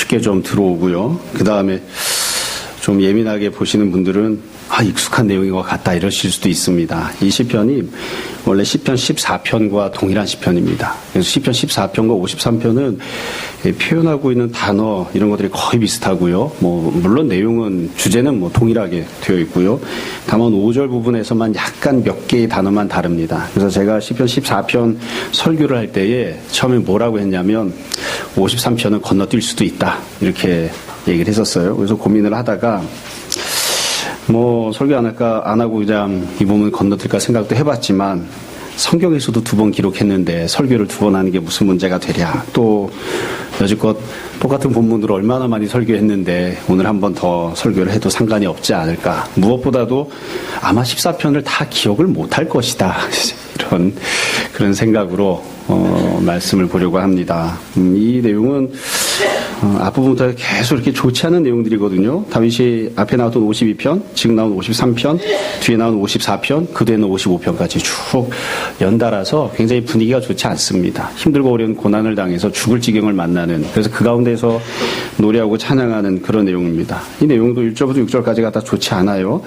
쉽게 좀 들어오고요. 그 다음에 좀 예민하게 보시는 분들은 익숙한 내용인 것 같다 이러실 수도 있습니다. 이 시편이 원래 시편 14편과 동일한 시편입니다. 그래서 시편 14편과 53편은 표현하고 있는 단어 이런 것들이 거의 비슷하고요. 물론 내용은 주제는 동일하게 되어 있고요. 다만 5절 부분에서만 약간 몇 개의 단어만 다릅니다. 그래서 제가 시편 14편 설교를 할 때에 처음에 뭐라고 했냐면 53편은 건너뛸 수도 있다 이렇게 얘기를 했었어요. 그래서 고민을 하다가 설교 안 하고 그냥 이 부분 건너뛸까 생각도 해봤지만 성경에서도 2번 기록했는데 설교를 2번 하는 게 무슨 문제가 되랴. 또 여지껏 똑같은 본문으로 얼마나 많이 설교했는데 오늘 한 번 더 설교를 해도 상관이 없지 않을까. 무엇보다도 아마 14편을 다 기억을 못할 것이다. 그런 생각으로 말씀을 보려고 합니다. 이 내용은 앞부분부터 계속 이렇게 좋지 않은 내용들이거든요. 다윗이 앞에 나왔던 52편, 지금 나온 53편, 뒤에 나온 54편, 그 뒤에는 55편까지 쭉 연달아서 굉장히 분위기가 좋지 않습니다. 힘들고 어려운 고난을 당해서 죽을 지경을 만나는, 그래서 그 가운데서 노래하고 찬양하는 그런 내용입니다. 이 내용도 1절부터 6절까지가 다 좋지 않아요.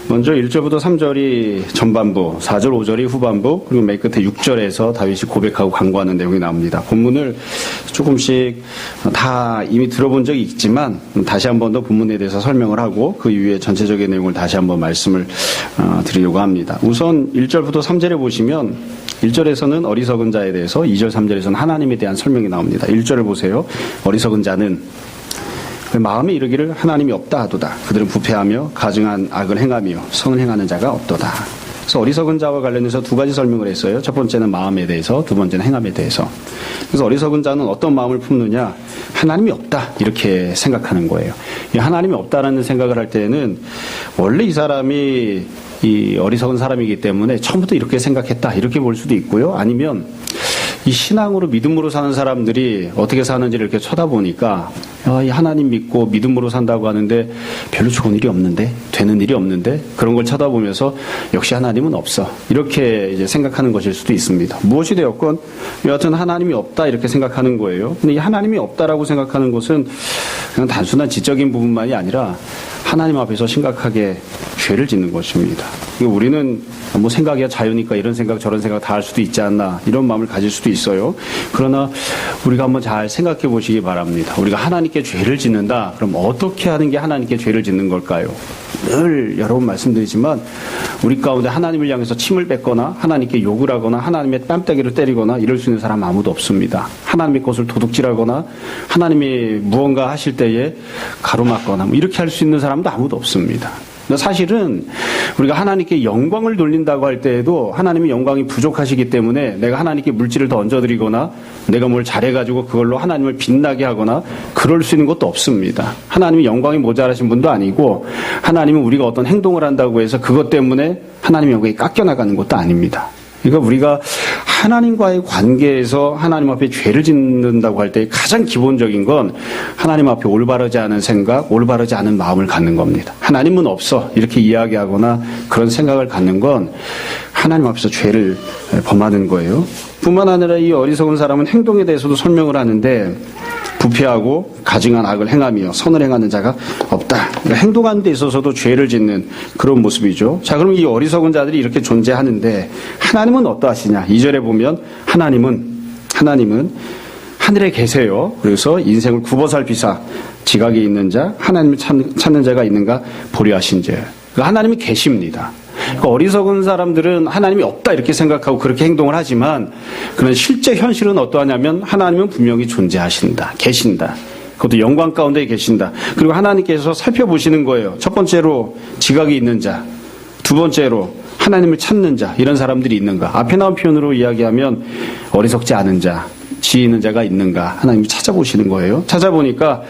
먼저 1절부터 3절이 전반부, 4절, 5절이 후반부, 그리고 맨 끝에 6절에서 다윗이 고백하고 간구하는 내용이 나옵니다. 본문을 조금씩 다 이미 들어본 적이 있지만 다시 한 번 더 본문에 대해서 설명을 하고 그 이후에 전체적인 내용을 다시 한번 말씀을 드리려고 합니다. 우선 1절부터 3절에 보시면 1절에서는 어리석은 자에 대해서, 2절, 3절에서는 하나님에 대한 설명이 나옵니다. 1절을 보세요. 어리석은 자는 마음에 이르기를 하나님이 없다 하도다. 그들은 부패하며 가증한 악을 행하며 선을 행하는 자가 없도다. 그래서 어리석은 자와 관련해서 2가지 설명을 했어요. 첫 번째는 마음에 대해서, 두 번째는 행함에 대해서. 그래서 어리석은 자는 어떤 마음을 품느냐? 하나님이 없다 이렇게 생각하는 거예요. 이 하나님이 없다라는 생각을 할 때는 원래 이 사람이 이 어리석은 사람이기 때문에 처음부터 이렇게 생각했다 이렇게 볼 수도 있고요. 아니면 이 신앙으로 믿음으로 사는 사람들이 어떻게 사는지를 이렇게 쳐다보니까 이 하나님 믿고 믿음으로 산다고 하는데 별로 좋은 일이 없는데, 되는 일이 없는데, 그런 걸 쳐다보면서 역시 하나님은 없어 이렇게 이제 생각하는 것일 수도 있습니다. 무엇이 되었건 여하튼 하나님이 없다 이렇게 생각하는 거예요. 근데 이 하나님이 없다라고 생각하는 것은 그냥 단순한 지적인 부분만이 아니라 하나님 앞에서 심각하게 죄를 짓는 것입니다. 우리는 생각이야 자유니까 이런 생각 저런 생각 다 할 수도 있지 않나 이런 마음을 가질 수도 있어요. 그러나 우리가 한번 잘 생각해 보시기 바랍니다. 우리가 하나님께 죄를 짓는다. 그럼 어떻게 하는 게 하나님께 죄를 짓는 걸까요? 늘 여러 번 말씀드리지만 우리 가운데 하나님을 향해서 침을 뱉거나 하나님께 욕을 하거나 하나님의 뺨때기를 때리거나 이럴 수 있는 사람 아무도 없습니다. 하나님의 것을 도둑질하거나 하나님이 무언가 하실 때에 가로막거나 이렇게 할 수 있는 사람도 아무도 없습니다. 사실은 우리가 하나님께 영광을 돌린다고 할 때에도 하나님이 영광이 부족하시기 때문에 내가 하나님께 물질을 더 얹어드리거나 내가 뭘 잘해가지고 그걸로 하나님을 빛나게 하거나 그럴 수 있는 것도 없습니다. 하나님이 영광이 모자라신 분도 아니고 하나님은 우리가 어떤 행동을 한다고 해서 그것 때문에 하나님의 영광이 깎여나가는 것도 아닙니다. 그러니까 우리가 하나님과의 관계에서 하나님 앞에 죄를 짓는다고 할 때 가장 기본적인 건 하나님 앞에 올바르지 않은 생각, 올바르지 않은 마음을 갖는 겁니다. 하나님은 없어 이렇게 이야기하거나 그런 생각을 갖는 건 하나님 앞에서 죄를 범하는 거예요. 뿐만 아니라 이 어리석은 사람은 행동에 대해서도 설명을 하는데 부패하고 가증한 악을 행하며 선을 행하는 자가 없다. 그러니까 행동하는 데 있어서도 죄를 짓는 그런 모습이죠. 자, 그럼 이 어리석은 자들이 이렇게 존재하는데 하나님은 어떠하시냐? 2절에 보면 하나님은 하늘에 계세요. 그래서 인생을 굽어 살피사 지각에 있는 자, 하나님을 찾는 자가 있는가 보려 하신 자. 그러니까 하나님이 계십니다. 그러니까 어리석은 사람들은 하나님이 없다 이렇게 생각하고 그렇게 행동을 하지만 그런 실제 현실은 어떠하냐면 하나님은 분명히 존재하신다. 계신다. 그것도 영광 가운데 계신다. 그리고 하나님께서 살펴보시는 거예요. 첫 번째로 지각이 있는 자, 두 번째로 하나님을 찾는 자, 이런 사람들이 있는가. 앞에 나온 표현으로 이야기하면 어리석지 않은 자, 지혜 있는 자가 있는가 하나님이 찾아보시는 거예요. 찾아보니까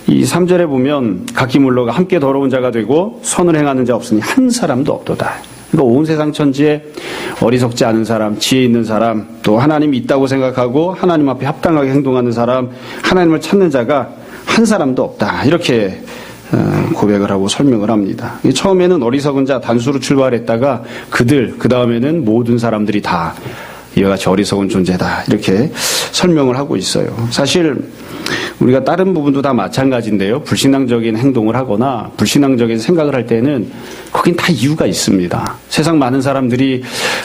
이 3절에 보면 각기 물러가 함께 더러운 자가 되고 선을 행하는 자 없으니 한 사람도 없도다. 그러니까 온 세상 천지에 어리석지 않은 사람, 지혜 있는 사람, 또 하나님이 있다고 생각하고 하나님 앞에 합당하게 행동하는 사람, 하나님을 찾는 자가 한 사람도 없다. 이렇게 고백을 하고 설명을 합니다. 처음에는 어리석은 자 단수로 출발했다가 그 다음에는 모든 사람들이 다 이와 같이 어리석은 존재다. 이렇게 설명을 하고 있어요. 사실 우리가 다른 부분도 다 마찬가지인데요. 불신앙적인 행동을 하거나 불신앙적인 생각을 할 때는 거긴 다 이유가 있습니다. 세상 많은 사람들이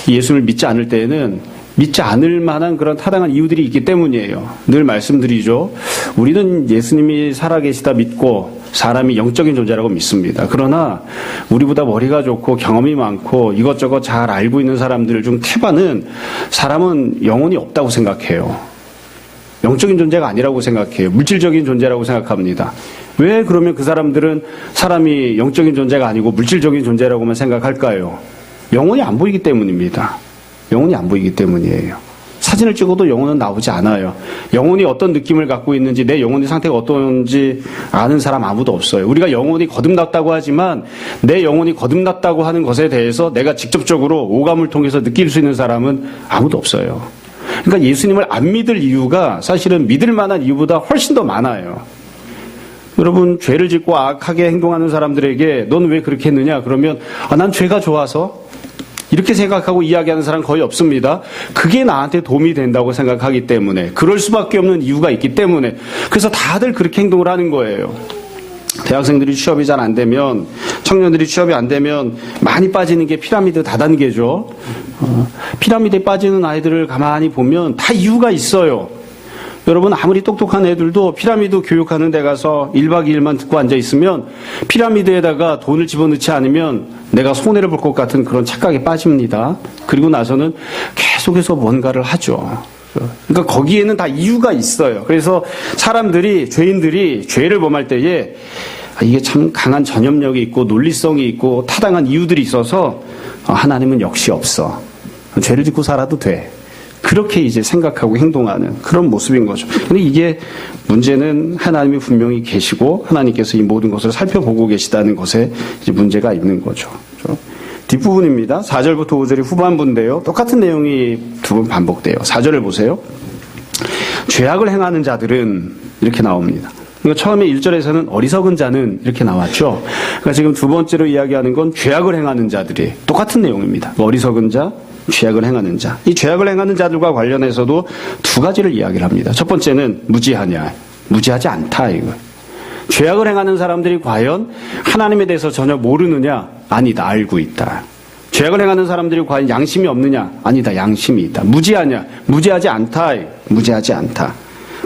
예수를 믿지 않을 때에는 믿지 않을 만한 그런 타당한 이유들이 있기 때문이에요. 늘 말씀드리죠. 우리는 예수님이 살아계시다 믿고 사람이 영적인 존재라고 믿습니다. 그러나 우리보다 머리가 좋고 경험이 많고 이것저것 잘 알고 있는 사람들 중 태반은 사람은 영혼이 없다고 생각해요. 영적인 존재가 아니라고 생각해요. 물질적인 존재라고 생각합니다. 왜 그러면 그 사람들은 사람이 영적인 존재가 아니고 물질적인 존재라고만 생각할까요? 영혼이 안 보이기 때문입니다. 영혼이 안 보이기 때문이에요. 사진을 찍어도 영혼은 나오지 않아요. 영혼이 어떤 느낌을 갖고 있는지, 내 영혼의 상태가 어떤지 아는 사람 아무도 없어요. 우리가 영혼이 거듭났다고 하지만 내 영혼이 거듭났다고 하는 것에 대해서 내가 직접적으로 오감을 통해서 느낄 수 있는 사람은 아무도 없어요. 그러니까 예수님을 안 믿을 이유가 사실은 믿을 만한 이유보다 훨씬 더 많아요. 여러분, 죄를 짓고 악하게 행동하는 사람들에게 넌 왜 그렇게 했느냐? 그러면 난 죄가 좋아서 이렇게 생각하고 이야기하는 사람 거의 없습니다. 그게 나한테 도움이 된다고 생각하기 때문에, 그럴 수밖에 없는 이유가 있기 때문에, 그래서 다들 그렇게 행동을 하는 거예요. 대학생들이 취업이 잘 안 되면, 청년들이 취업이 안 되면 많이 빠지는 게 피라미드 다단계죠. 피라미드에 빠지는 아이들을 가만히 보면 다 이유가 있어요. 여러분, 아무리 똑똑한 애들도 피라미드 교육하는 데 가서 1박 2일만 듣고 앉아있으면 피라미드에다가 돈을 집어넣지 않으면 내가 손해를 볼 것 같은 그런 착각에 빠집니다. 그리고 나서는 계속해서 뭔가를 하죠. 그러니까 거기에는 다 이유가 있어요. 그래서 사람들이, 죄인들이 죄를 범할 때에 이게 참 강한 전염력이 있고 논리성이 있고 타당한 이유들이 있어서 하나님은 역시 없어. 죄를 짓고 살아도 돼. 그렇게 이제 생각하고 행동하는 그런 모습인 거죠. 근데 이게 문제는 하나님이 분명히 계시고 하나님께서 이 모든 것을 살펴보고 계시다는 것에 이제 문제가 있는 거죠. 뒷부분입니다. 4절부터 5절이 후반부인데요. 똑같은 내용이 두 번 반복돼요. 4절을 보세요. 죄악을 행하는 자들은 이렇게 나옵니다. 그러니까 처음에 1절에서는 어리석은 자는 이렇게 나왔죠. 그러니까 지금 두 번째로 이야기하는 건 죄악을 행하는 자들이 똑같은 내용입니다. 어리석은 자, 죄악을 행하는 자. 이 죄악을 행하는 자들과 관련해서도 두 가지를 이야기를 합니다. 첫 번째는 무지하냐. 무지하지 않다, 이거. 죄악을 행하는 사람들이 과연 하나님에 대해서 전혀 모르느냐? 아니다, 알고 있다. 죄악을 행하는 사람들이 과연 양심이 없느냐? 아니다, 양심이 있다. 무지하냐? 무지하지 않다, 무지하지 않다.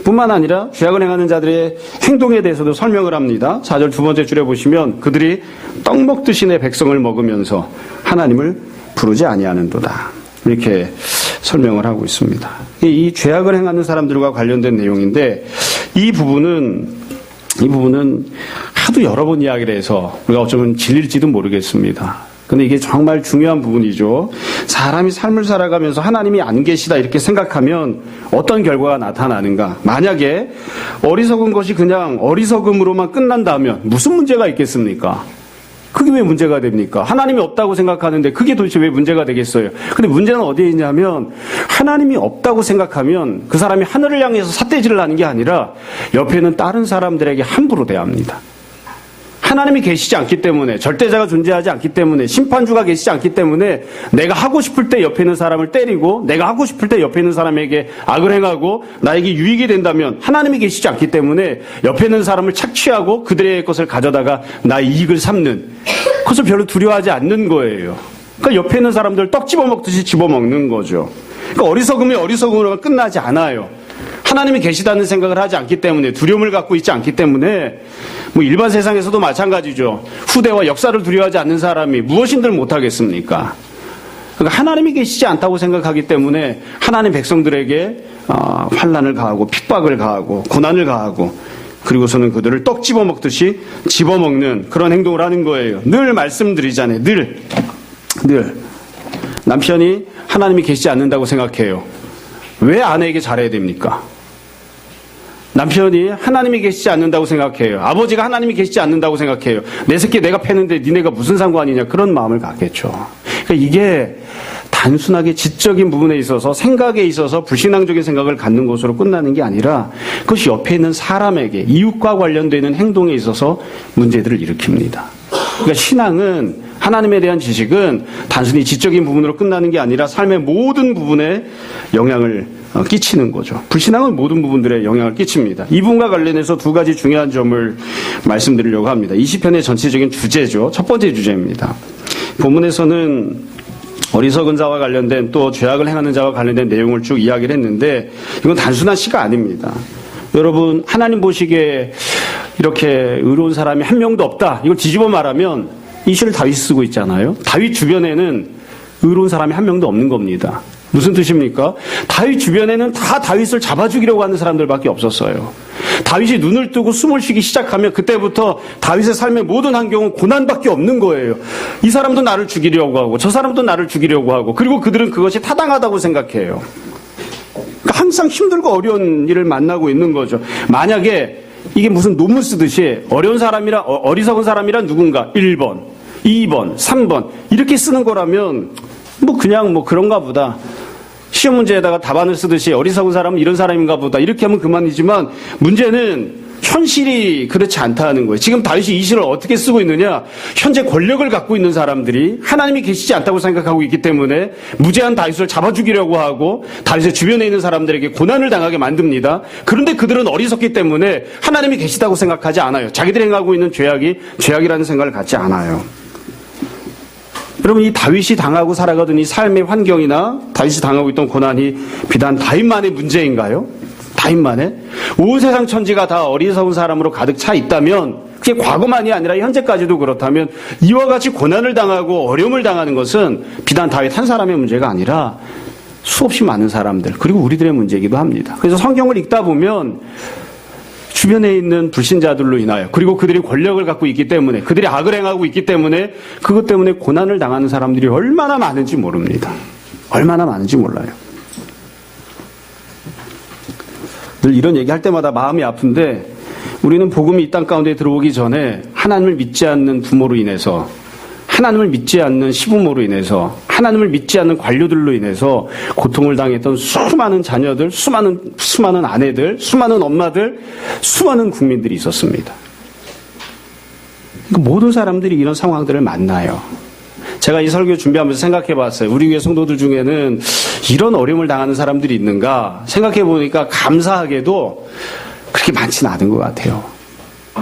뿐만 아니라 죄악을 행하는 자들의 행동에 대해서도 설명을 합니다. 4절 두 번째 줄에 보시면 그들이 떡 먹듯이 내 백성을 먹으면서 하나님을 부르지 아니하는도다. 이렇게 설명을 하고 있습니다. 이 죄악을 행하는 사람들과 관련된 내용인데 이 부분은 하도 여러 번 이야기를 해서 우리가 어쩌면 질릴지도 모르겠습니다. 근데 이게 정말 중요한 부분이죠. 사람이 삶을 살아가면서 하나님이 안 계시다 이렇게 생각하면 어떤 결과가 나타나는가? 만약에 어리석은 것이 그냥 어리석음으로만 끝난다면 무슨 문제가 있겠습니까? 그게 왜 문제가 됩니까? 하나님이 없다고 생각하는데 그게 도대체 왜 문제가 되겠어요? 근데 문제는 어디에 있냐면 하나님이 없다고 생각하면 그 사람이 하늘을 향해서 삿대질을 하는 게 아니라 옆에 있는 다른 사람들에게 함부로 대합니다. 하나님이 계시지 않기 때문에, 절대자가 존재하지 않기 때문에, 심판주가 계시지 않기 때문에 내가 하고 싶을 때 옆에 있는 사람을 때리고 내가 하고 싶을 때 옆에 있는 사람에게 악을 행하고 나에게 유익이 된다면 하나님이 계시지 않기 때문에 옆에 있는 사람을 착취하고 그들의 것을 가져다가 나의 이익을 삼는, 그것을 별로 두려워하지 않는 거예요. 그러니까 옆에 있는 사람들 떡 집어먹듯이 집어먹는 거죠. 그러니까 어리석음이 어리석음으로만 끝나지 않아요. 하나님이 계시다는 생각을 하지 않기 때문에, 두려움을 갖고 있지 않기 때문에, 일반 세상에서도 마찬가지죠. 후대와 역사를 두려워하지 않는 사람이 무엇인들 못하겠습니까? 그러니까 하나님이 계시지 않다고 생각하기 때문에 하나님 백성들에게 환난을 가하고 핍박을 가하고 고난을 가하고 그리고서는 그들을 떡 집어먹듯이 집어먹는 그런 행동을 하는 거예요. 늘 말씀드리잖아요. 늘 남편이 하나님이 계시지 않는다고 생각해요. 왜 아내에게 잘해야 됩니까? 남편이 하나님이 계시지 않는다고 생각해요. 아버지가 하나님이 계시지 않는다고 생각해요. 내 새끼 내가 패는데 니네가 무슨 상관이냐, 그런 마음을 갖겠죠. 그러니까 이게 단순하게 지적인 부분에 있어서, 생각에 있어서 불신앙적인 생각을 갖는 것으로 끝나는 게 아니라 그것이 옆에 있는 사람에게, 이웃과 관련되는 행동에 있어서 문제들을 일으킵니다. 그러니까 신앙은, 하나님에 대한 지식은 단순히 지적인 부분으로 끝나는 게 아니라 삶의 모든 부분에 영향을 끼치는 거죠. 불신앙은 모든 부분들에 영향을 끼칩니다. 이 부분과 관련해서 두 가지 중요한 점을 말씀드리려고 합니다. 이 시편의 전체적인 주제죠. 첫 번째 주제입니다. 본문에서는 어리석은 자와 관련된, 또 죄악을 행하는 자와 관련된 내용을 쭉 이야기를 했는데, 이건 단순한 시가 아닙니다. 여러분, 하나님 보시기에 이렇게 의로운 사람이 한 명도 없다, 이걸 뒤집어 말하면 이 시를 다윗이 쓰고 있잖아요. 다윗 주변에는 의로운 사람이 한 명도 없는 겁니다. 무슨 뜻입니까? 다윗 주변에는 다 다윗을 잡아주기려고 하는 사람들밖에 없었어요. 다윗이 눈을 뜨고 숨을 쉬기 시작하면 그때부터 다윗의 삶의 모든 환경은 고난밖에 없는 거예요. 이 사람도 나를 죽이려고 하고 저 사람도 나를 죽이려고 하고, 그리고 그들은 그것이 타당하다고 생각해요. 그러니까 항상 힘들고 어려운 일을 만나고 있는 거죠. 만약에 이게 무슨 논문 쓰듯이 어리석은 사람이란 누군가 1번, 2번, 3번 이렇게 쓰는 거라면 그냥 그런가 보다. 시험 문제에다가 답안을 쓰듯이 어리석은 사람은 이런 사람인가 보다 이렇게 하면 그만이지만, 문제는 현실이 그렇지 않다는 거예요. 지금 다윗이 이 시를 어떻게 쓰고 있느냐? 현재 권력을 갖고 있는 사람들이 하나님이 계시지 않다고 생각하고 있기 때문에 무죄한 다윗을 잡아 죽이려고 하고 다윗의 주변에 있는 사람들에게 고난을 당하게 만듭니다. 그런데 그들은 어리석기 때문에 하나님이 계시다고 생각하지 않아요. 자기들이 행하고 있는 죄악이 죄악이라는 생각을 갖지 않아요. 여러분, 이 다윗이 당하고 살아가던 이 삶의 환경이나 다윗이 당하고 있던 고난이 비단 다윗만의 문제인가요? 다윗만의? 온 세상 천지가 다 어리석은 사람으로 가득 차 있다면, 그게 과거만이 아니라 현재까지도 그렇다면, 이와 같이 고난을 당하고 어려움을 당하는 것은 비단 다윗 한 사람의 문제가 아니라 수없이 많은 사람들, 그리고 우리들의 문제이기도 합니다. 그래서 성경을 읽다 보면 주변에 있는 불신자들로 인하여, 그리고 그들이 권력을 갖고 있기 때문에, 그들이 악을 행하고 있기 때문에, 그것 때문에 고난을 당하는 사람들이 얼마나 많은지 모릅니다. 얼마나 많은지 몰라요. 늘 이런 얘기할 때마다 마음이 아픈데, 우리는 복음이 이 땅 가운데 들어오기 전에 하나님을 믿지 않는 부모로 인해서, 하나님을 믿지 않는 시부모로 인해서, 하나님을 믿지 않는 관료들로 인해서 고통을 당했던 수많은 자녀들, 수많은 아내들, 수많은 엄마들, 수많은 국민들이 있었습니다. 모든 사람들이 이런 상황들을 만나요. 제가 이 설교 준비하면서 생각해 봤어요. 우리 교회 성도들 중에는 이런 어려움을 당하는 사람들이 있는가 생각해 보니까 감사하게도 그렇게 많지는 않은 것 같아요.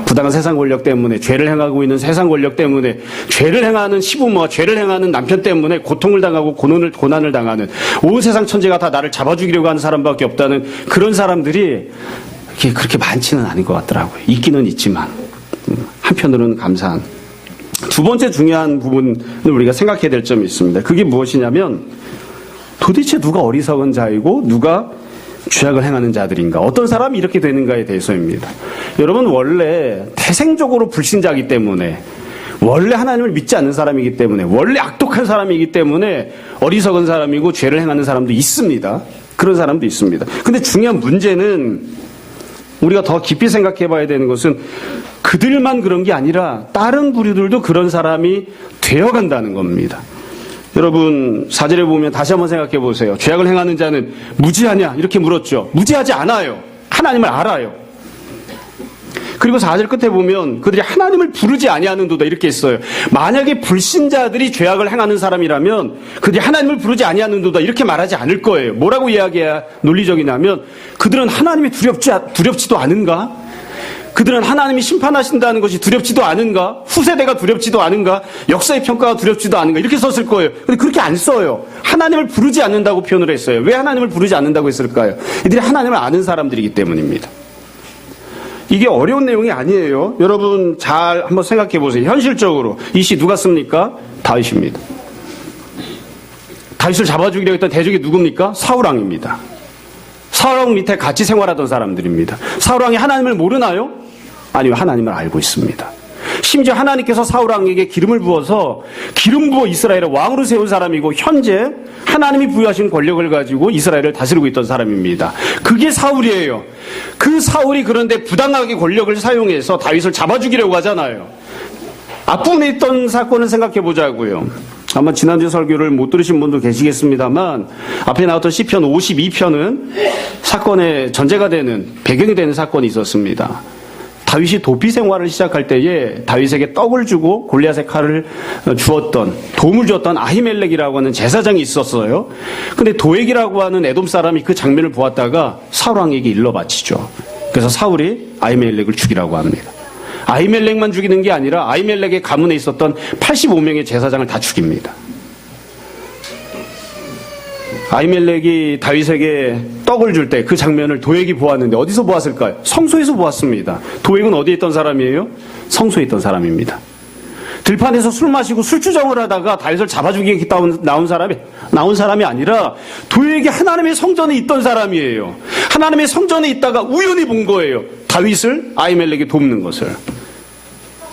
부당한 세상 권력 때문에, 죄를 행하고 있는 세상 권력 때문에, 죄를 행하는 시부모와 죄를 행하는 남편 때문에 고통을 당하고 고난을 당하는, 온 세상 천지가 다 나를 잡아주기려고 하는 사람밖에 없다는 그런 사람들이 그렇게 많지는 않은 것 같더라고요. 있기는 있지만, 한편으로는 감사한. 두 번째 중요한 부분을 우리가 생각해야 될 점이 있습니다. 그게 무엇이냐면, 도대체 누가 어리석은 자이고 누가 죄악을 행하는 자들인가, 어떤 사람이 이렇게 되는가에 대해서입니다. 여러분, 원래 태생적으로 불신자이기 때문에, 원래 하나님을 믿지 않는 사람이기 때문에, 원래 악독한 사람이기 때문에 어리석은 사람이고 죄를 행하는 사람도 있습니다. 그런 사람도 있습니다. 근데 중요한 문제는, 우리가 더 깊이 생각해 봐야 되는 것은 그들만 그런 게 아니라 다른 부류들도 그런 사람이 되어간다는 겁니다. 여러분, 4절에 보면 다시 한번 생각해 보세요. 죄악을 행하는 자는 무지하냐? 이렇게 물었죠. 무지하지 않아요. 하나님을 알아요. 그리고 4절 끝에 보면 그들이 하나님을 부르지 아니하는도다 이렇게 했어요. 만약에 불신자들이 죄악을 행하는 사람이라면 그들이 하나님을 부르지 아니하는도다 이렇게 말하지 않을 거예요. 뭐라고 이야기해야 논리적이냐면, 그들은 하나님이 두렵지도 않은가? 그들은 하나님이 심판하신다는 것이 두렵지도 않은가? 후세대가 두렵지도 않은가? 역사의 평가가 두렵지도 않은가? 이렇게 썼을 거예요. 근데 그렇게 안 써요. 하나님을 부르지 않는다고 표현을 했어요. 왜 하나님을 부르지 않는다고 했을까요? 이들이 하나님을 아는 사람들이기 때문입니다. 이게 어려운 내용이 아니에요. 여러분 잘 한번 생각해 보세요. 현실적으로 이 시 누가 씁니까? 다윗입니다. 다윗을 잡아주기로 했던 대적이 누굽니까? 사울왕입니다. 사울왕 밑에 같이 생활하던 사람들입니다. 사울왕이 하나님을 모르나요? 아니요, 하나님을 알고 있습니다. 심지어 하나님께서 사울왕에게 기름을 부어서 기름 부어 이스라엘의 왕으로 세운 사람이고, 현재 하나님이 부여하신 권력을 가지고 이스라엘을 다스리고 있던 사람입니다. 그게 사울이에요. 그 사울이 그런데 부당하게 권력을 사용해서 다윗을 잡아주기려고 하잖아요. 앞부분에 있던 사건을 생각해 보자고요. 아마 지난주 설교를 못 들으신 분도 계시겠습니다만, 앞에 나왔던 시편 52편은 사건의 전제가 되는, 배경이 되는 사건이 있었습니다. 다윗이 도피 생활을 시작할 때에 다윗에게 떡을 주고 골리앗의 칼을 주었던, 도움을 주었던 아히멜렉이라고 하는 제사장이 있었어요. 근데 도액이라고 하는 에돔 사람이 그 장면을 보았다가 사울 왕에게 일러 바치죠. 그래서 사울이 아히멜렉을 죽이라고 합니다. 아히멜렉만 죽이는 게 아니라 아히멜렉의 가문에 있었던 85명의 제사장을 다 죽입니다. 아히멜렉이 다윗에게 떡을 줄 때 그 장면을 도액이 보았는데 어디서 보았을까요? 성소에서 보았습니다. 도액은 어디에 있던 사람이에요? 성소에 있던 사람입니다. 들판에서 술 마시고 술주정을 하다가 다윗을 잡아 죽이기 나온 사람이 아니라 도액이 하나님의 성전에 있던 사람이에요. 하나님의 성전에 있다가 우연히 본 거예요. 다윗을 아히멜렉이 돕는 것을.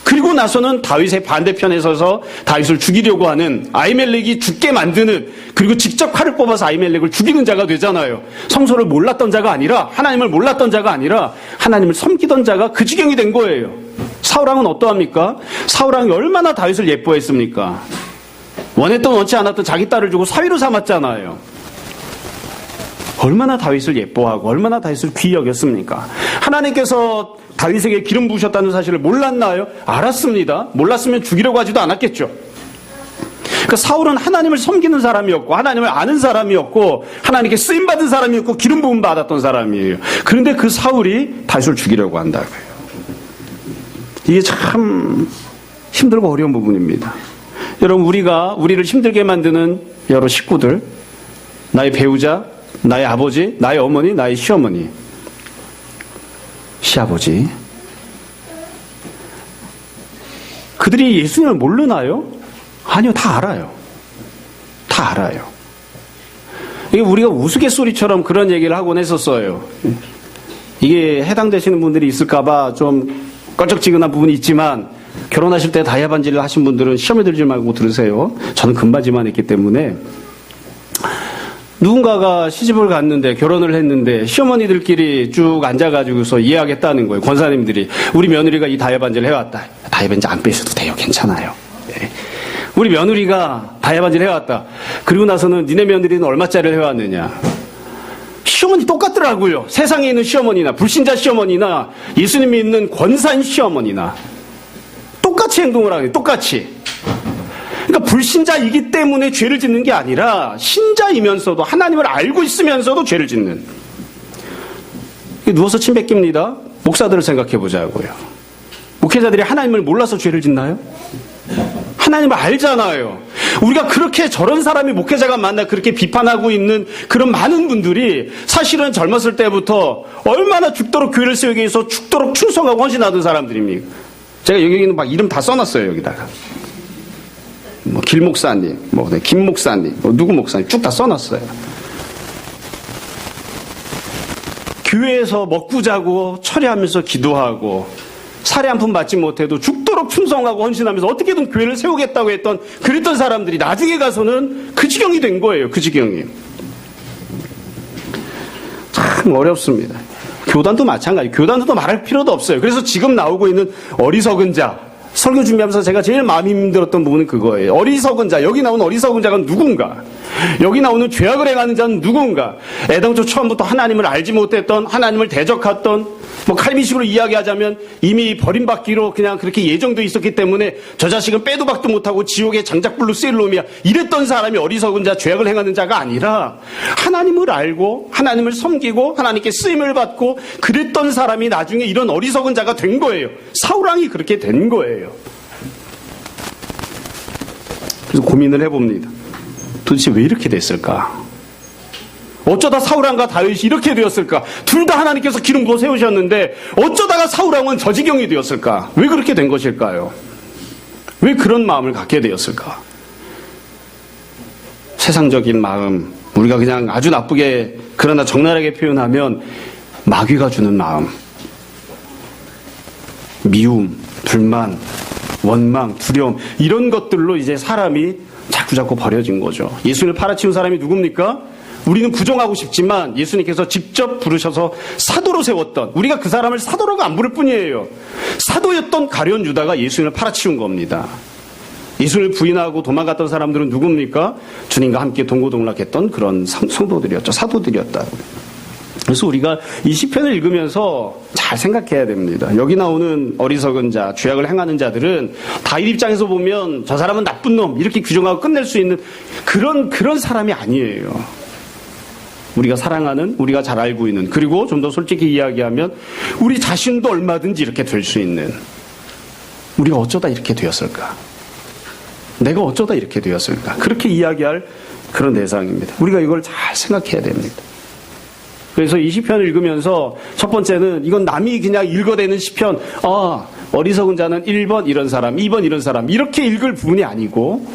그리고 나서는 다윗의 반대편에 서서 다윗을 죽이려고 하는, 아히멜렉이 죽게 만드는, 그리고 직접 칼을 뽑아서 아히멜렉을 죽이는 자가 되잖아요. 성소를 몰랐던 자가 아니라, 하나님을 몰랐던 자가 아니라 하나님을 섬기던 자가 그 지경이 된 거예요. 사울왕은 어떠합니까? 사울왕이 얼마나 다윗을 예뻐했습니까? 원했던 원치 않았던 자기 딸을 주고 사위로 삼았잖아요. 얼마나 다윗을 예뻐하고 얼마나 다윗을 귀히 여겼습니까? 하나님께서 다윗에게 기름 부으셨다는 사실을 몰랐나요? 알았습니다. 몰랐으면 죽이려고 하지도 않았겠죠. 그러니까 사울은 하나님을 섬기는 사람이었고 하나님을 아는 사람이었고 하나님께 쓰임받은 사람이었고 기름 부음 받았던 사람이에요. 그런데 그 사울이 다윗을 죽이려고 한다고요. 이게 참 힘들고 어려운 부분입니다. 여러분, 우리를 힘들게 만드는 여러 식구들, 나의 배우자, 나의 아버지, 나의 어머니, 나의 시어머니, 시아버지, 그들이 예수님을 모르나요? 아니요, 다 알아요. 다 알아요. 이게 우리가 우스갯소리처럼 그런 얘기를 하곤 했었어요. 이게 해당되시는 분들이 있을까봐 좀 껄쩍지근한 부분이 있지만, 결혼하실 때 다이아 반지를 하신 분들은 시험에 들지 말고 들으세요. 저는 금바지만 했기 때문에. 누군가가 시집을 갔는데, 결혼을 했는데 시어머니들끼리 쭉 앉아가지고서 이해하겠다는 거예요. 권사님들이. 우리 며느리가 이 다이아 반지를 해왔다. 다이아 반지 안 빼셔도 돼요. 괜찮아요. 네. 우리 며느리가 다이아 반지를 해왔다. 그리고 나서는 니네 며느리는 얼마짜리를 해왔느냐. 시어머니 똑같더라고요. 세상에 있는 시어머니나 불신자 시어머니나 예수님 믿는 권사인 시어머니나 똑같이 행동을 하는 거예요. 똑같이. 그러니까 불신자이기 때문에 죄를 짓는 게 아니라 신자이면서도 하나님을 알고 있으면서도 죄를 짓는. 누워서 침 뱉깁니다. 목사들을 생각해 보자고요. 목회자들이 하나님을 몰라서 죄를 짓나요? 하나님을 알잖아요. 우리가 그렇게 저런 사람이 목회자가 만나 그렇게 비판하고 있는 그런 많은 분들이 사실은 젊었을 때부터 얼마나 죽도록 교회를 세우기 위해서 죽도록 충성하고 헌신하던 사람들입니까? 제가 여기 있는 막 이름 다 써놨어요. 여기다가. 뭐 길 목사님, 김 목사님, 누구 목사님 쭉 다 써놨어요. 교회에서 먹고 자고 철회하면서 기도하고 살해 한 푼 받지 못해도 죽도록 충성하고 헌신하면서 어떻게든 교회를 세우겠다고 했던 그랬던 사람들이 나중에 가서는 그 지경이 된 거예요. 그 지경이. 참 어렵습니다. 교단도 마찬가지. 교단도 말할 필요도 없어요. 그래서 지금 나오고 있는 어리석은 자, 설교 준비하면서 제가 제일 마음이 힘들었던 부분은 그거예요. 어리석은 자, 여기 나오는 어리석은 자가 누군가? 여기 나오는 죄악을 행하는 자는 누군가? 애당초 처음부터 하나님을 알지 못했던, 하나님을 대적했던, 칼빈식으로 이야기하자면 이미 버림받기로 그냥 그렇게 예정되어 있었기 때문에 저 자식은 빼도 박도 못하고 지옥의 장작불로 쓰일 놈이야. 이랬던 사람이 어리석은 자, 죄악을 행하는 자가 아니라 하나님을 알고 하나님을 섬기고 하나님께 쓰임을 받고 그랬던 사람이 나중에 이런 어리석은 자가 된 거예요. 사울왕이 그렇게 된 거예요. 그래서 고민을 해봅니다. 도대체 왜 이렇게 됐을까? 어쩌다 사울왕과 다윗이 이렇게 되었을까? 둘 다 하나님께서 기름 부어 세우셨는데 어쩌다가 사울왕은 저 지경이 되었을까? 왜 그렇게 된 것일까요? 왜 그런 마음을 갖게 되었을까? 세상적인 마음, 우리가 그냥 아주 나쁘게 그러나 적나라하게 표현하면 마귀가 주는 마음, 미움, 불만, 원망, 두려움, 이런 것들로 이제 사람이 자꾸자꾸 버려진 거죠. 예수를 팔아치운 사람이 누굽니까? 우리는 부정하고 싶지만 예수님께서 직접 부르셔서 사도로 세웠던, 우리가 그 사람을 사도라고 안 부를 뿐이에요. 사도였던 가룟 유다가 예수님을 팔아치운 겁니다. 예수를 부인하고 도망갔던 사람들은 누굽니까? 주님과 함께 동고동락했던 그런 성도들이었죠. 사도들이었다. 그래서 우리가 이 시편을 읽으면서 잘 생각해야 됩니다. 여기 나오는 어리석은 자, 죄악을 행하는 자들은 다윗 입장에서 보면 저 사람은 나쁜 놈 이렇게 규정하고 끝낼 수 있는 그런 사람이 아니에요. 우리가 사랑하는, 우리가 잘 알고 있는, 그리고 좀 더 솔직히 이야기하면 우리 자신도 얼마든지 이렇게 될 수 있는, 우리가 어쩌다 이렇게 되었을까? 내가 어쩌다 이렇게 되었을까? 그렇게 이야기할 그런 대상입니다. 우리가 이걸 잘 생각해야 됩니다. 그래서 이 시편을 읽으면서 첫 번째는 이건 남이 그냥 읽어대는 시편, 어리석은 자는 1번 이런 사람, 2번 이런 사람 이렇게 읽을 부분이 아니고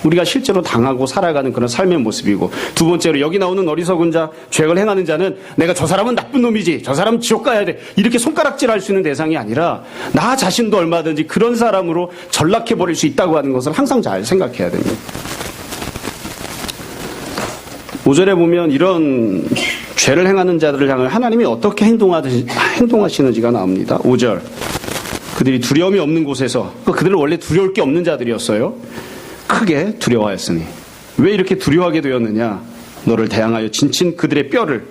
우리가 실제로 당하고 살아가는 그런 삶의 모습이고, 두 번째로 여기 나오는 어리석은 자, 죄악을 행하는 자는 내가 저 사람은 나쁜 놈이지, 저 사람은 지옥 가야 돼 이렇게 손가락질할 수 있는 대상이 아니라 나 자신도 얼마든지 그런 사람으로 전락해버릴 수 있다고 하는 것을 항상 잘 생각해야 됩니다. 5절에 보면 이런 죄를 행하는 자들을 향해 하나님이 어떻게 행동하시는지가 나옵니다. 5절, 그들이 두려움이 없는 곳에서, 그들은 원래 두려울 게 없는 자들이었어요. 크게 두려워하였으니. 왜 이렇게 두려워하게 되었느냐? 너를 대항하여 진친 그들의 뼈를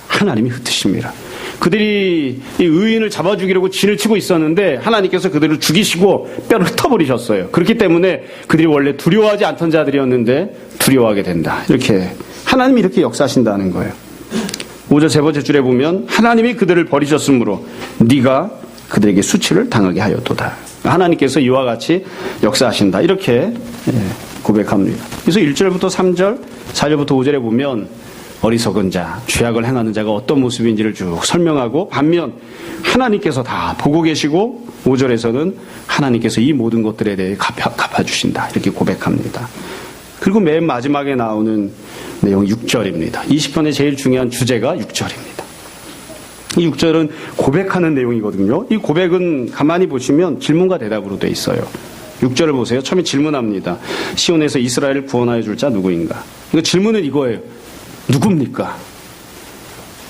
하나님이 흩으십니다. 그들이 이 의인을 잡아 죽이려고 진을 치고 있었는데 하나님께서 그들을 죽이시고 뼈를 흩어버리셨어요. 그렇기 때문에 그들이 원래 두려워하지 않던 자들이었는데 두려워하게 된다. 이렇게 하나님이 이렇게 역사하신다는 거예요. 5절 세 번째 줄에 보면 하나님이 그들을 버리셨으므로 네가 그들에게 수치를 당하게 하였도다. 하나님께서 이와 같이 역사하신다. 이렇게 고백합니다. 그래서 1절부터 3절, 4절부터 5절에 보면 어리석은 자, 죄악을 행하는 자가 어떤 모습인지를 쭉 설명하고, 반면 하나님께서 다 보고 계시고 5절에서는 하나님께서 이 모든 것들에 대해 갚아주신다. 이렇게 고백합니다. 그리고 맨 마지막에 나오는 내용이 6절입니다. 20편의 제일 중요한 주제가 6절입니다. 이 6절은 고백하는 내용이거든요. 이 고백은 가만히 보시면 질문과 대답으로 되어 있어요. 6절을 보세요. 처음에 질문합니다. 시온에서 이스라엘을 구원하여 줄 자 누구인가? 그러니까 질문은 이거예요. 누굽니까?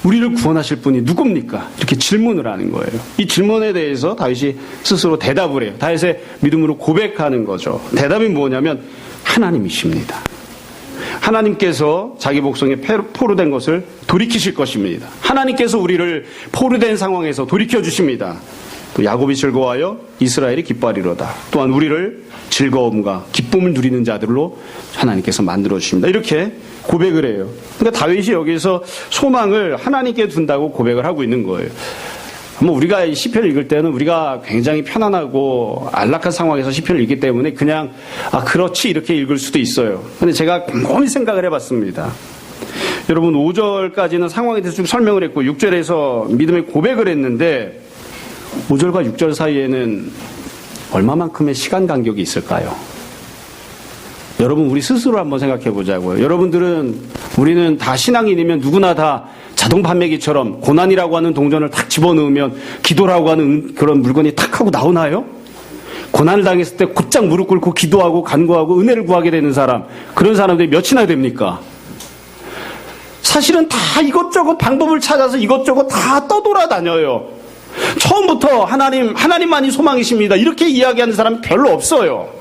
우리를 구원하실 분이 누굽니까? 이렇게 질문을 하는 거예요. 이 질문에 대해서 다윗이 스스로 대답을 해요. 다윗의 믿음으로 고백하는 거죠. 대답이 뭐냐면 하나님이십니다. 하나님께서 자기 복성에 포로된 것을 돌이키실 것입니다. 하나님께서 우리를 포로된 상황에서 돌이켜주십니다. 또 야곱이 즐거워하여 이스라엘이 기뻐하리로다. 또한 우리를 즐거움과 기쁨을 누리는 자들로 하나님께서 만들어주십니다. 이렇게 고백을 해요. 그러니까 다윗이 여기서 소망을 하나님께 둔다고 고백을 하고 있는 거예요. 우리가 이 시편을 읽을 때는 우리가 굉장히 편안하고 안락한 상황에서 시편을 읽기 때문에 그냥 그렇지 이렇게 읽을 수도 있어요. 근데 제가 곰곰이 생각을 해봤습니다. 여러분 5절까지는 상황에 대해서 쭉 설명을 했고 6절에서 믿음의 고백을 했는데 5절과 6절 사이에는 얼마만큼의 시간 간격이 있을까요? 여러분 우리 스스로 한번 생각해 보자고요. 우리는 다 신앙인이면 누구나 다 자동 판매기처럼 고난이라고 하는 동전을 탁 집어넣으면 기도라고 하는 그런 물건이 탁 하고 나오나요? 고난을 당했을 때 곧장 무릎 꿇고 기도하고 간구하고 은혜를 구하게 되는 사람, 그런 사람들이 몇이나 됩니까? 사실은 다 이것저것 방법을 찾아서 이것저것 다 떠돌아다녀요. 처음부터 하나님만이 소망이십니다. 이렇게 이야기하는 사람이 별로 없어요.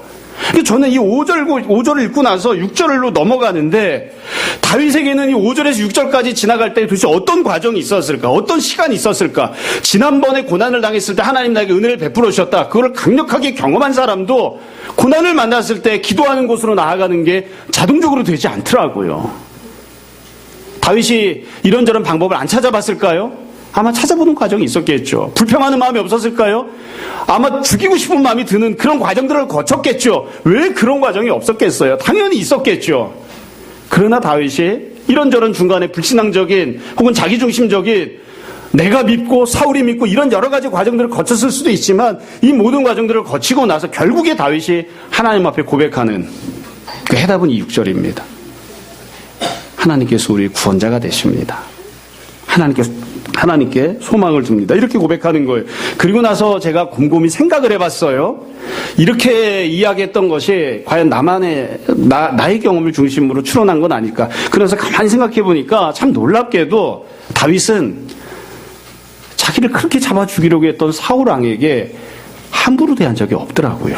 저는 이 5절을 읽고 나서 6절로 넘어가는데 다윗에게는 이 5절에서 6절까지 지나갈 때 도대체 어떤 과정이 있었을까? 어떤 시간이 있었을까? 지난번에 고난을 당했을 때 하나님 나에게 은혜를 베풀어 주셨다. 그걸 강력하게 경험한 사람도 고난을 만났을 때 기도하는 곳으로 나아가는 게 자동적으로 되지 않더라고요. 다윗이 이런저런 방법을 안 찾아봤을까요? 아마 찾아보는 과정이 있었겠죠. 불평하는 마음이 없었을까요? 아마 죽이고 싶은 마음이 드는 그런 과정들을 거쳤겠죠. 왜 그런 과정이 없었겠어요? 당연히 있었겠죠. 그러나 다윗이 이런저런 중간에 불신앙적인 혹은 자기중심적인 내가 믿고 사울이 믿고 이런 여러 가지 과정들을 거쳤을 수도 있지만 이 모든 과정들을 거치고 나서 결국에 다윗이 하나님 앞에 고백하는 그 해답은 이 6절입니다. 하나님께서 우리의 구원자가 되십니다. 하나님께 소망을 둡니다. 이렇게 고백하는 거예요. 그리고 나서 제가 곰곰이 생각을 해봤어요. 이렇게 이야기했던 것이 과연 나의 경험을 중심으로 추론한 건 아닐까. 그래서 가만히 생각해 보니까 참 놀랍게도 다윗은 자기를 그렇게 잡아 죽이려고 했던 사울 왕에게 함부로 대한 적이 없더라고요.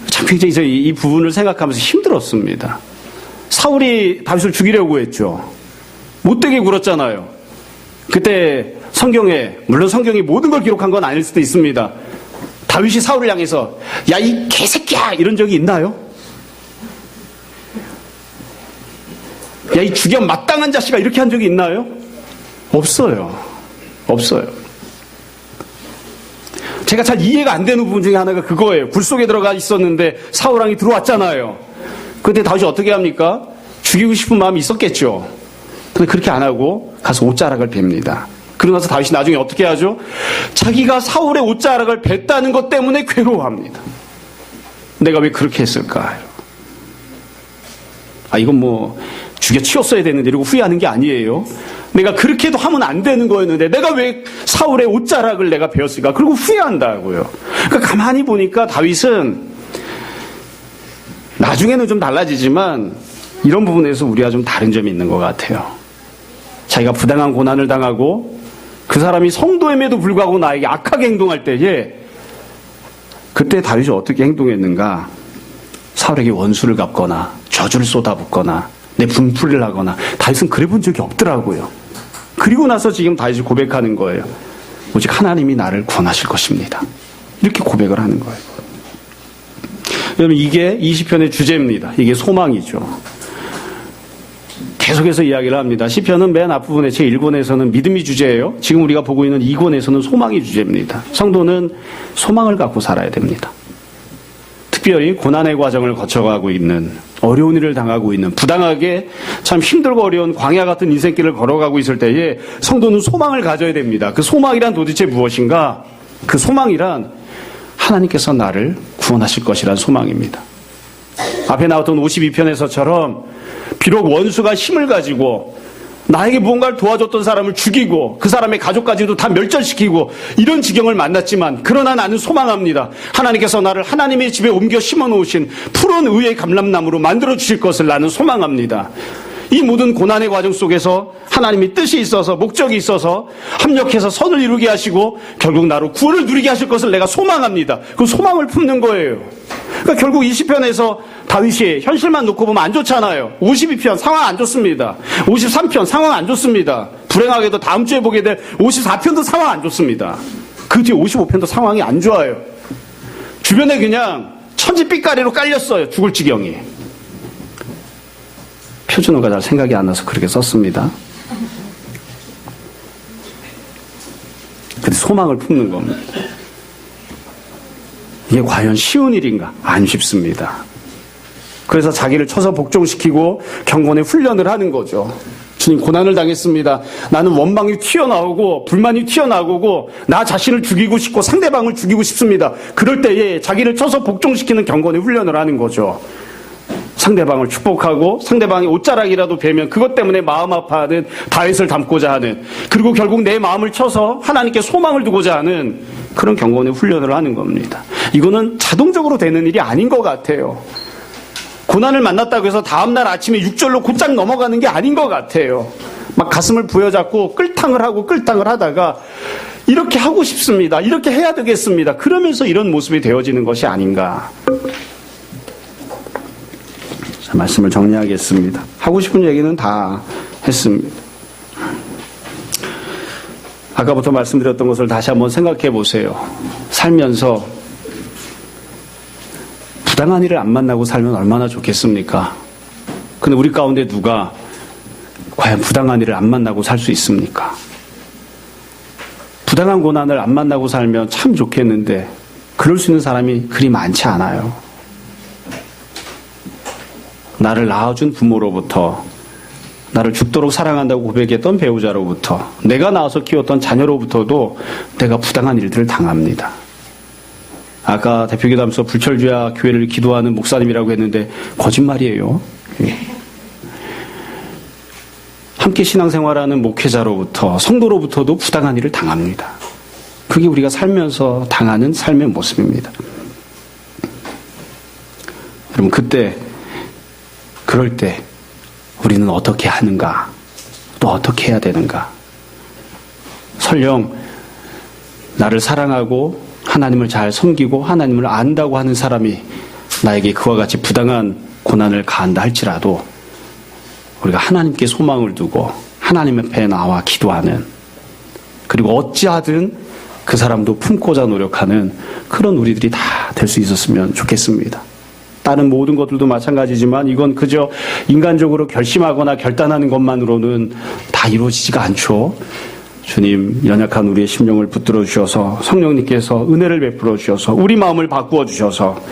참 굉장히 이 부분을 생각하면서 힘들었습니다. 사울이 다윗을 죽이려고 했죠. 못되게 굴었잖아요. 그때 성경에, 물론 성경이 모든 걸 기록한 건 아닐 수도 있습니다. 다윗이 사울을 향해서 야, 이 개새끼야! 이런 적이 있나요? 야, 이 죽여 마땅한 자식아! 이렇게 한 적이 있나요? 없어요. 없어요. 제가 잘 이해가 안 되는 부분 중에 하나가 그거예요. 굴 속에 들어가 있었는데 사울왕이 들어왔잖아요. 그때 다윗이 어떻게 합니까? 죽이고 싶은 마음이 있었겠죠. 근데 그렇게 안 하고 가서 옷자락을 뱁니다. 그러고 나서 다윗이 나중에 어떻게 하죠? 자기가 사울의 옷자락을 뱉다는 것 때문에 괴로워합니다. 내가 왜 그렇게 했을까? 이건 뭐 죽여 치웠어야 되는데 이러고 후회하는 게 아니에요. 내가 그렇게도 하면 안 되는 거였는데 내가 왜 사울의 옷자락을 내가 베었을까? 그리고 후회한다고요. 그러니까 가만히 보니까 다윗은 나중에는 좀 달라지지만 이런 부분에서 우리가 좀 다른 점이 있는 것 같아요. 자기가 부당한 고난을 당하고 그 사람이 성도임에도 불구하고 나에게 악하게 행동할 때에 그때 다윗이 어떻게 행동했는가? 사울에게 원수를 갚거나 저주를 쏟아붓거나 내 분풀이를 하거나 다윗은 그래 본 적이 없더라고요. 그리고 나서 지금 다윗이 고백하는 거예요. 오직 하나님이 나를 구원하실 것입니다. 이렇게 고백을 하는 거예요. 여러분, 이게 20편의 주제입니다. 이게 소망이죠. 계속해서 이야기를 합니다. 시편은 맨 앞부분에 제1권에서는 믿음이 주제예요. 지금 우리가 보고 있는 2권에서는 소망이 주제입니다. 성도는 소망을 갖고 살아야 됩니다. 특별히 고난의 과정을 거쳐가고 있는, 어려운 일을 당하고 있는, 부당하게 참 힘들고 어려운 광야 같은 인생길을 걸어가고 있을 때에 성도는 소망을 가져야 됩니다. 그 소망이란 도대체 무엇인가? 그 소망이란 하나님께서 나를 구원하실 것이란 소망입니다. 앞에 나왔던 52편에서처럼 비록 원수가 힘을 가지고 나에게 무언가를 도와줬던 사람을 죽이고 그 사람의 가족까지도 다 멸절시키고 이런 지경을 만났지만 그러나 나는 소망합니다. 하나님께서 나를 하나님의 집에 옮겨 심어놓으신 푸른 의의 감람나무로 만들어주실 것을 나는 소망합니다. 이 모든 고난의 과정 속에서 하나님이 뜻이 있어서 목적이 있어서 합력해서 선을 이루게 하시고 결국 나로 구원을 누리게 하실 것을 내가 소망합니다. 그 소망을 품는 거예요. 그러니까 결국 20편에서 다윗이 현실만 놓고 보면 안 좋잖아요. 52편 상황 안 좋습니다. 53편 상황 안 좋습니다. 불행하게도 다음 주에 보게 될 54편도 상황 안 좋습니다. 그 뒤에 55편도 상황이 안 좋아요. 주변에 그냥 천지빛가리로 깔렸어요. 죽을 지경이. 표준어가 잘 생각이 안 나서 그렇게 썼습니다. 근데 소망을 품는 겁니다. 이게 과연 쉬운 일인가? 안 쉽습니다. 그래서 자기를 쳐서 복종시키고 경건의 훈련을 하는 거죠. 주님, 고난을 당했습니다. 나는 원망이 튀어나오고 불만이 튀어나오고 나 자신을 죽이고 싶고 상대방을 죽이고 싶습니다. 그럴 때에 자기를 쳐서 복종시키는 경건의 훈련을 하는 거죠. 상대방을 축복하고 상대방이 옷자락이라도 베면 그것 때문에 마음 아파하는 다윗을 닮고자 하는, 그리고 결국 내 마음을 쳐서 하나님께 소망을 두고자 하는 그런 경건의 훈련을 하는 겁니다. 이거는 자동적으로 되는 일이 아닌 것 같아요. 고난을 만났다고 해서 다음날 아침에 6절로 곧장 넘어가는 게 아닌 것 같아요. 막 가슴을 부여잡고 끌탕을 하다가 이렇게 하고 싶습니다. 이렇게 해야 되겠습니다. 그러면서 이런 모습이 되어지는 것이 아닌가. 자, 말씀을 정리하겠습니다. 하고 싶은 얘기는 다 했습니다. 아까부터 말씀드렸던 것을 다시 한번 생각해 보세요. 살면서 부당한 일을 안 만나고 살면 얼마나 좋겠습니까? 근데 우리 가운데 누가 과연 부당한 일을 안 만나고 살 수 있습니까? 부당한 고난을 안 만나고 살면 참 좋겠는데 그럴 수 있는 사람이 그리 많지 않아요. 나를 낳아준 부모로부터, 나를 죽도록 사랑한다고 고백했던 배우자로부터, 내가 낳아서 키웠던 자녀로부터도 내가 부당한 일들을 당합니다. 아까 대표기도하면서 불철주야 교회를 기도하는 목사님이라고 했는데 거짓말이에요. 함께 신앙생활하는 목회자로부터, 성도로부터도 부당한 일을 당합니다. 그게 우리가 살면서 당하는 삶의 모습입니다. 여러분, 그럴 때 우리는 어떻게 하는가? 또 어떻게 해야 되는가? 설령 나를 사랑하고 하나님을 잘 섬기고 하나님을 안다고 하는 사람이 나에게 그와 같이 부당한 고난을 가한다 할지라도 우리가 하나님께 소망을 두고 하나님 앞에 나와 기도하는, 그리고 어찌하든 그 사람도 품고자 노력하는 그런 우리들이 다 될 수 있었으면 좋겠습니다. 다른 모든 것들도 마찬가지지만 이건 그저 인간적으로 결심하거나 결단하는 것만으로는 다 이루어지지가 않죠. 주님, 연약한 우리의 심령을 붙들어 주셔서 성령님께서 은혜를 베풀어 주셔서 우리 마음을 바꾸어 주셔서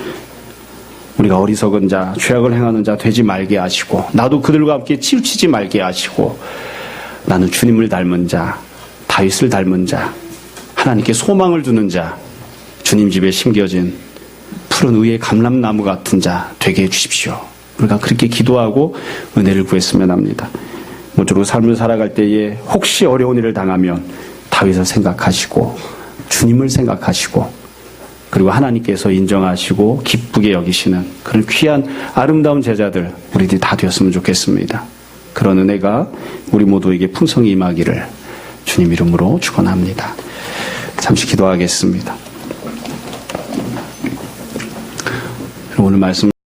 우리가 어리석은 자, 죄악을 행하는 자 되지 말게 하시고, 나도 그들과 함께 치우치지 말게 하시고, 나는 주님을 닮은 자, 다윗을 닮은 자, 하나님께 소망을 두는 자, 주님 집에 심겨진 푸른 의의 감람나무 같은 자 되게 해주십시오. 우리가 그렇게 기도하고 은혜를 구했으면 합니다. 모쪼록 삶을 살아갈 때에 혹시 어려운 일을 당하면 다윗을 생각하시고 주님을 생각하시고, 그리고 하나님께서 인정하시고 기쁘게 여기시는 그런 귀한 아름다운 제자들 우리들이 다 되었으면 좋겠습니다. 그런 은혜가 우리 모두에게 풍성히 임하기를 주님 이름으로 축원합니다. 잠시 기도하겠습니다. 오늘 말씀